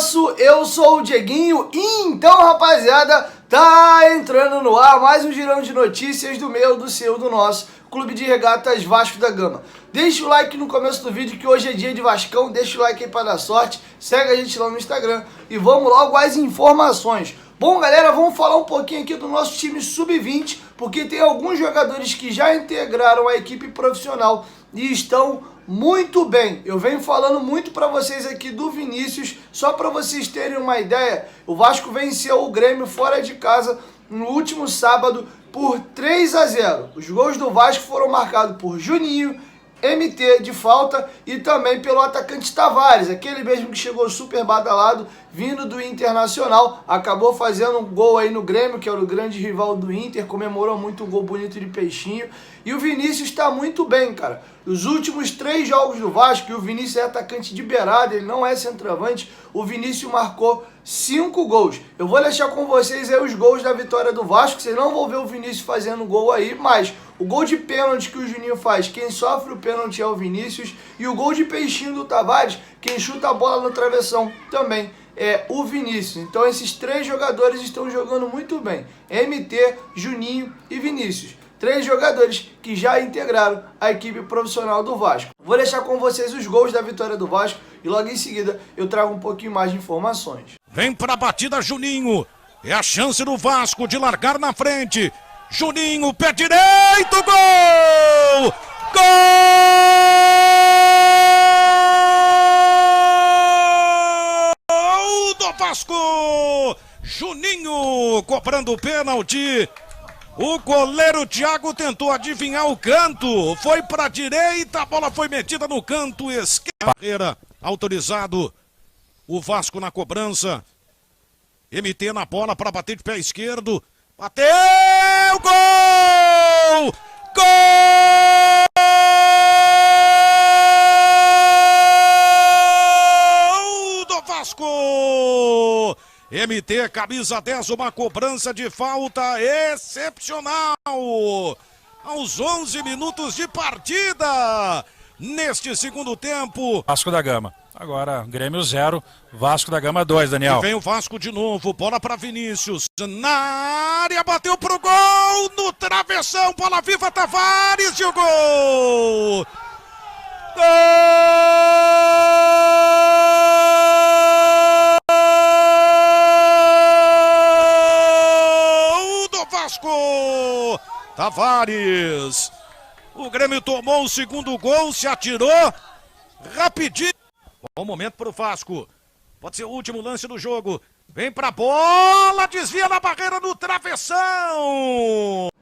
nosso, eu sou o Dieguinho e então, rapaziada, tá entrando no ar mais um girão de notícias do meu, do seu, do nosso Clube de Regatas Vasco da Gama. Deixa o like no começo do vídeo que hoje é dia de Vascão, deixa o like aí pra dar sorte, segue a gente lá no Instagram e vamos logo às informações. Bom, galera, vamos falar um pouquinho aqui do nosso time sub-20, porque tem alguns jogadores que já integraram a equipe profissional e estão muito bem. Eu venho falando muito para vocês aqui do Vinícius, só para vocês terem uma ideia, o Vasco venceu o Grêmio fora de casa no último sábado por 3-0. Os gols do Vasco foram marcados por Juninho, MT de falta e também pelo atacante Tavares, aquele mesmo que chegou super badalado, vindo do Internacional, acabou fazendo um gol aí no Grêmio, que era o grande rival do Inter, comemorou muito um gol bonito de peixinho, e o Vinícius está muito bem, cara. Os últimos 3 jogos do Vasco, e o Vinícius é atacante de beirada, ele não é centroavante, o Vinícius marcou 5 gols. Eu vou deixar com vocês aí os gols da vitória do Vasco, vocês não vão ver o Vinícius fazendo gol aí, mas o gol de pênalti que o Juninho faz, quem sofre o pênalti é o Vinícius, e o gol de peixinho do Tavares, quem chuta a bola no travessão também é o Vinícius. Então esses 3 jogadores estão jogando muito bem, MT, Juninho e Vinícius. 3 jogadores que já integraram a equipe profissional do Vasco. Vou deixar com vocês os gols da vitória do Vasco e logo em seguida eu trago um pouquinho mais de informações. Vem para a batida Juninho, é a chance do Vasco de largar na frente. Juninho, pé direito, gol! Gol do Vasco! Juninho cobrando o pênalti. O goleiro Thiago tentou adivinhar o canto, foi para a direita, a bola foi metida no canto esquerdo. Barreira, autorizado, o Vasco na cobrança. MT na bola para bater de pé esquerdo, bateu, gol! Gol do Vasco! MT, camisa 10, uma cobrança de falta excepcional. Aos 11 minutos de partida, neste segundo tempo. Vasco da Gama. Agora, Grêmio 0, Vasco da Gama 2, Daniel. E vem o Vasco de novo, bola para Vinícius. Na área, bateu pro gol, no travessão, bola viva, Tavares e o gol! Tavares, o Grêmio tomou o segundo gol, se atirou rapidinho. Bom momento para o Vasco, pode ser o último lance do jogo. Vem pra bola, desvia na barreira no travessão.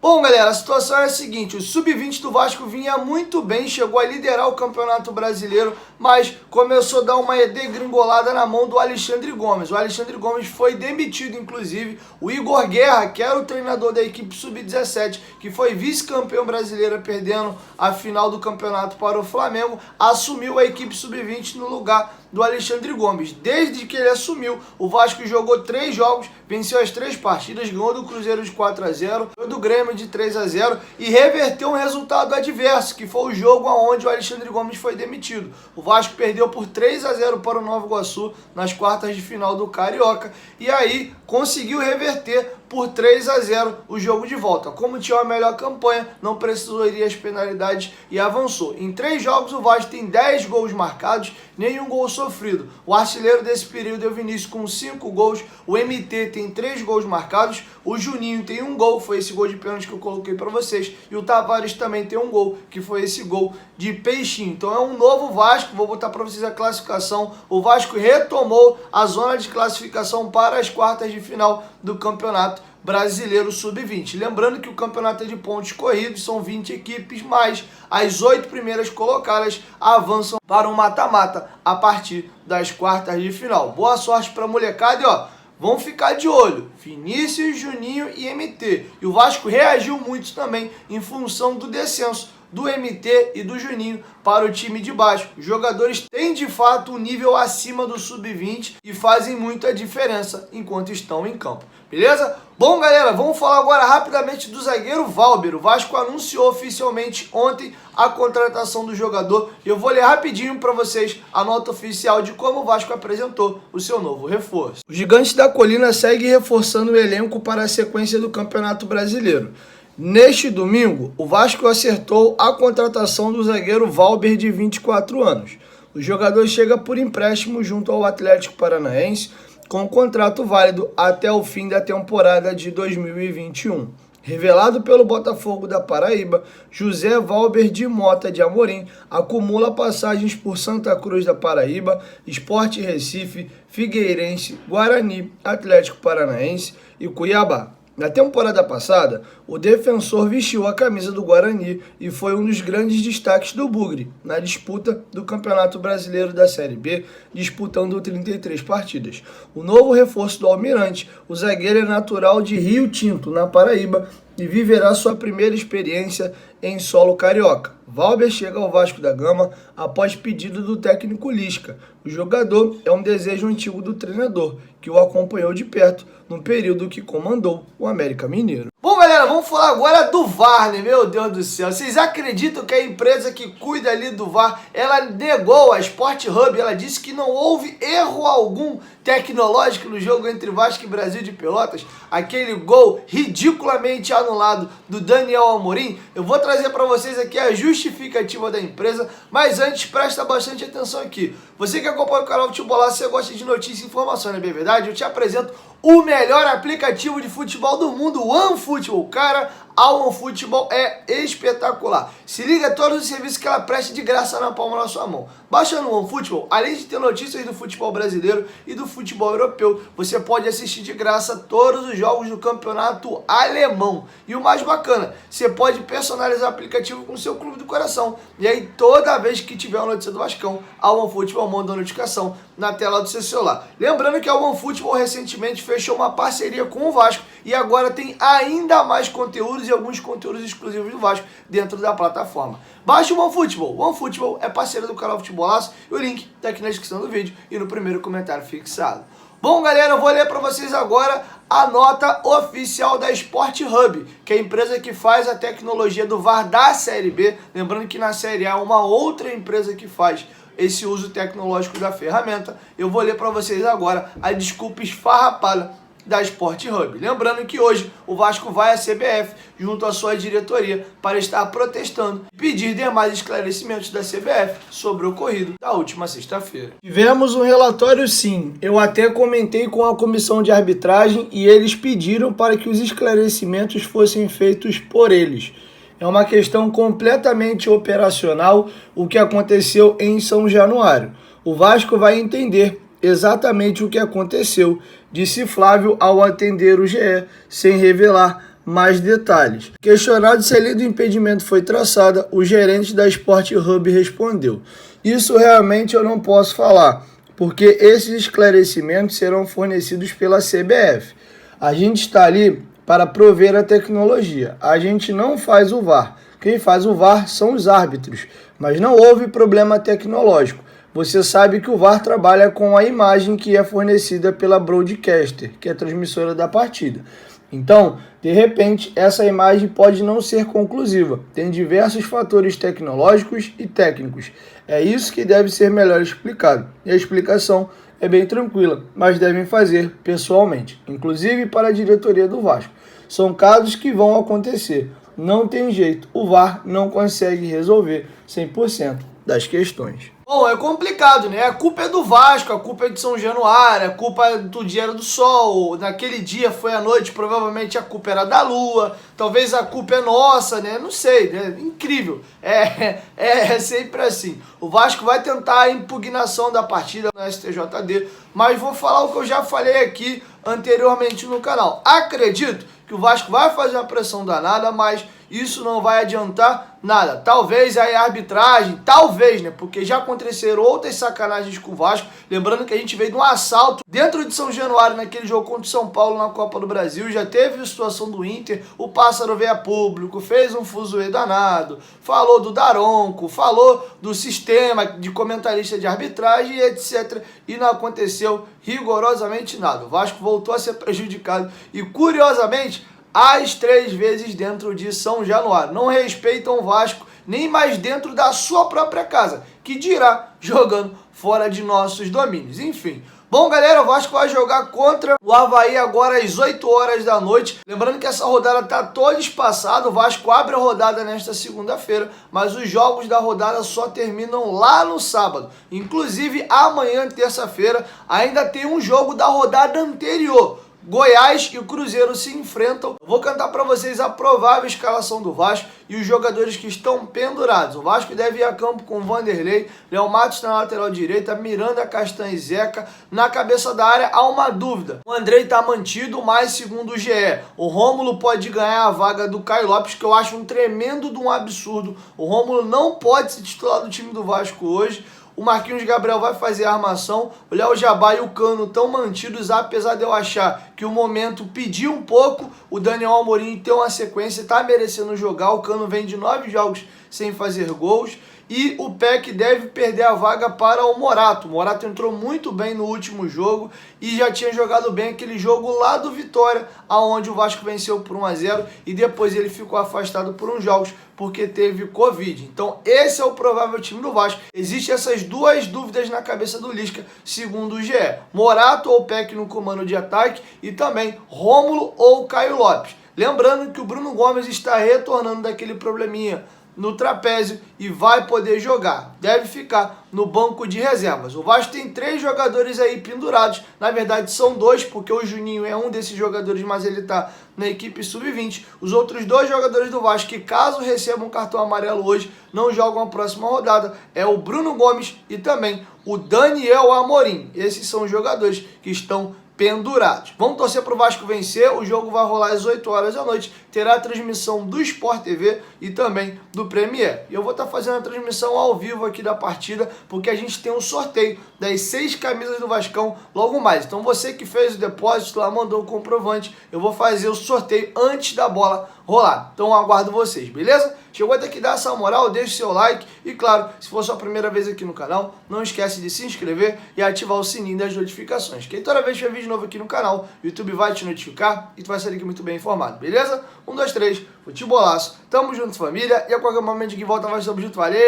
Bom, galera, a situação é a seguinte, o Sub-20 do Vasco vinha muito bem, chegou a liderar o Campeonato Brasileiro, mas começou a dar uma degringolada na mão do Alexandre Gomes. O Alexandre Gomes foi demitido, inclusive. O Igor Guerra, que era o treinador da equipe Sub-17, que foi vice-campeão brasileiro perdendo a final do campeonato para o Flamengo, assumiu a equipe Sub-20 no lugar do Alexandre Gomes. Desde que ele assumiu, o Vasco jogou 3 jogos, venceu as 3 partidas, ganhou do Cruzeiro de 4-0, ganhou do Grêmio de 3-0 e reverteu um resultado adverso, que foi o jogo onde o Alexandre Gomes foi demitido. O Vasco perdeu por 3-0 para o Nova Iguaçu nas quartas de final do Carioca e aí conseguiu reverter por 3-0 o jogo de volta. Como tinha uma melhor campanha, não precisou ir às penalidades e avançou. Em 3 jogos o Vasco tem 10 gols marcados, nenhum gol sofrido. O artilheiro desse período é o Vinícius com 5 gols, o MT tem 3 gols marcados, o Juninho tem 1 gol, foi esse gol de pênalti que eu coloquei para vocês, e o Tavares também tem 1 gol, que foi esse gol de peixinho. Então é um novo Vasco, vou botar para vocês a classificação. O Vasco retomou a zona de classificação para as quartas de final do Campeonato Brasileiro Sub-20. Lembrando que o campeonato é de pontos corridos, são 20 equipes, mas as 8 primeiras colocadas avançam para o mata-mata a partir das quartas de final. Boa sorte para a molecada e ó, vão ficar de olho, Vinícius, Juninho e MT. E o Vasco reagiu muito também em função do descenso do MT e do Juninho para o time de baixo. Os jogadores têm de fato um nível acima do sub-20 e fazem muita diferença enquanto estão em campo. Beleza? Bom, galera, vamos falar agora rapidamente do zagueiro Valber. O Vasco anunciou oficialmente ontem a contratação do jogador. Eu vou ler rapidinho para vocês a nota oficial de como o Vasco apresentou o seu novo reforço. O Gigante da Colina segue reforçando o elenco para a sequência do Campeonato Brasileiro. Neste domingo, o Vasco acertou a contratação do zagueiro Valber, de 24 anos. O jogador chega por empréstimo junto ao Atlético Paranaense, com contrato válido até o fim da temporada de 2021. Revelado pelo Botafogo da Paraíba, José Valber de Mota de Amorim acumula passagens por Santa Cruz da Paraíba, Sport Recife, Figueirense, Guarani, Atlético Paranaense e Cuiabá. Na temporada passada, o defensor vestiu a camisa do Guarani e foi um dos grandes destaques do Bugre na disputa do Campeonato Brasileiro da Série B, disputando 33 partidas. O novo reforço do Almirante, o zagueiro é natural de Rio Tinto, na Paraíba, e viverá sua primeira experiência em solo carioca. Valber chega ao Vasco da Gama após pedido do técnico Lisca. O jogador é um desejo antigo do treinador, que o acompanhou de perto no período que comandou o América Mineiro. Bom, galera, vamos falar agora do VAR, né? Meu Deus do céu. Vocês acreditam que a empresa que cuida ali do VAR, ela negou a Sport Hub, ela disse que não houve erro algum tecnológico no jogo entre Vasco e Brasil de Pelotas? Aquele gol ridiculamente anulado do Daniel Amorim? Eu vou trazer para vocês aqui a justificativa da empresa, mas antes presta bastante atenção aqui. Você que acompanha o canal Futebolaço, você gosta de notícia e informação, não é bem verdade? Eu te apresento o melhor aplicativo de futebol do mundo, o OneFootball. Cara, a OneFootball é espetacular. Se liga a todos os serviços que ela presta de graça na palma da sua mão. Baixando o OneFootball, além de ter notícias do futebol brasileiro e do futebol europeu, você pode assistir de graça todos os jogos do campeonato alemão. E o mais bacana, você pode personalizar o aplicativo com o seu clube do coração. E aí, toda vez que tiver uma notícia do Vascão, a OneFootball manda uma notificação na tela do seu celular. Lembrando que a OneFootball recentemente fechou uma parceria com o Vasco e agora tem ainda mais conteúdos e alguns conteúdos exclusivos do Vasco dentro da plataforma. Baixe o OneFootball. O OneFootball é parceiro do canal Futebolaço e o link está aqui na descrição do vídeo e no primeiro comentário fixado. Bom, galera, eu vou ler para vocês agora a nota oficial da Sport Hub, que é a empresa que faz a tecnologia do VAR da Série B. Lembrando que na Série A é uma outra empresa que faz esse uso tecnológico da ferramenta. Eu vou ler para vocês agora a desculpa esfarrapada da Sport Hub. Lembrando que hoje o Vasco vai à CBF junto à sua diretoria para estar protestando e pedir demais esclarecimentos da CBF sobre o ocorrido da última sexta-feira. Tivemos um relatório, sim. Eu até comentei com a comissão de arbitragem e eles pediram para que os esclarecimentos fossem feitos por eles. É uma questão completamente operacional o que aconteceu em São Januário. O Vasco vai entender exatamente o que aconteceu, disse Flávio ao atender o GE, sem revelar mais detalhes. Questionado se a lei do impedimento foi traçada, o gerente da Sport Hub respondeu: isso realmente eu não posso falar, porque esses esclarecimentos serão fornecidos pela CBF. A gente está ali para prover a tecnologia. A gente não faz o VAR. Quem faz o VAR são os árbitros, mas não houve problema tecnológico. Você sabe que o VAR trabalha com a imagem que é fornecida pela Broadcaster, que é a transmissora da partida. Então, de repente, essa imagem pode não ser conclusiva. Tem diversos fatores tecnológicos e técnicos. É isso que deve ser melhor explicado. E a explicação é bem tranquila, mas devem fazer pessoalmente, inclusive para a diretoria do Vasco. São casos que vão acontecer. Não tem jeito. O VAR não consegue resolver 100% das questões. Bom, é complicado, né? A culpa é do Vasco, a culpa é de São Januário, a culpa é do dia do sol, naquele dia foi à noite, provavelmente a culpa era da lua, talvez a culpa é nossa, né? Não sei, né? Incrível. É sempre assim. O Vasco vai tentar a impugnação da partida no STJD, mas vou falar o que eu já falei aqui anteriormente no canal. Acredito que o Vasco vai fazer uma pressão danada, mas isso não vai adiantar nada. Talvez aí a arbitragem, talvez, né? Porque já aconteceram outras sacanagens com o Vasco. Lembrando que a gente veio de um assalto dentro de São Januário, naquele jogo contra o São Paulo na Copa do Brasil. Já teve a situação do Inter, o Pássaro veio a público, fez um fuzuê danado, falou do Daronco, falou do sistema de comentarista de arbitragem, etc. E não aconteceu rigorosamente nada. O Vasco voltou a ser prejudicado e, curiosamente, as 3 vezes dentro de São Januário. Não respeitam o Vasco nem mais dentro da sua própria casa, que dirá jogando fora de nossos domínios. Enfim. Bom, galera, o Vasco vai jogar contra o Avaí agora às 8 horas da noite. Lembrando que essa rodada está toda espaçada. O Vasco abre a rodada nesta segunda-feira, mas os jogos da rodada só terminam lá no sábado. Inclusive, amanhã, terça-feira, ainda tem um jogo da rodada anterior. Goiás e o Cruzeiro se enfrentam. Eu vou cantar para vocês a provável escalação do Vasco e os jogadores que estão pendurados. O Vasco deve ir a campo com Vanderlei, Léo Matos na lateral direita, Miranda, Castanho e Zeca. Na cabeça da área há uma dúvida. O Andrei está mantido, mas segundo o GE, o Rômulo pode ganhar a vaga do Caio Lopes, que eu acho um tremendo de um absurdo. O Rômulo não pode ser titular do time do Vasco hoje. O Marquinhos Gabriel vai fazer a armação, o Léo Jabá e o Cano estão mantidos, apesar de eu achar que o momento pediu um pouco, o Daniel Amorim tem uma sequência, está merecendo jogar, o Cano vem de 9 jogos sem fazer gols, e o PEC deve perder a vaga para o Morato. O Morato entrou muito bem no último jogo e já tinha jogado bem aquele jogo lá do Vitória, aonde o Vasco venceu por 1-0 e depois ele ficou afastado por uns jogos porque teve Covid. Então esse é o provável time do Vasco. Existem essas duas dúvidas na cabeça do Lisca, segundo o GE. Morato ou PEC no comando de ataque e também Rômulo ou Caio Lopes. Lembrando que o Bruno Gomes está retornando daquele probleminha no trapézio e vai poder jogar. Deve ficar no banco de reservas. O Vasco tem 3 jogadores aí pendurados. Na verdade são 2, porque o Juninho é um desses jogadores, mas ele está na equipe sub-20. Os outros 2 jogadores do Vasco, que caso recebam um cartão amarelo hoje, não jogam a próxima rodada, é o Bruno Gomes e também o Daniel Amorim. Esses são os jogadores que estão pendurados. Vamos torcer para o Vasco vencer. O jogo vai rolar às 8 horas da noite. Terá a transmissão do Sport TV e também do Premier. E eu vou estar fazendo a transmissão ao vivo aqui da partida, porque a gente tem um sorteio das 6 camisas do Vascão logo mais. Então você que fez o depósito lá, mandou o comprovante, eu vou fazer o sorteio antes da bola rolar. Então eu aguardo vocês, beleza? Chegou até aqui, dá essa moral, deixa seu like e claro, se for sua primeira vez aqui no canal, não esquece de se inscrever e ativar o sininho das notificações, que toda vez que tiver vídeo novo aqui no canal, o YouTube vai te notificar e tu vai sair aqui muito bem informado, beleza? 1, 2, 3, futebolaço, tamo junto família, e a qualquer momento que volta vai ser junto, valeu!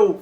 Fui!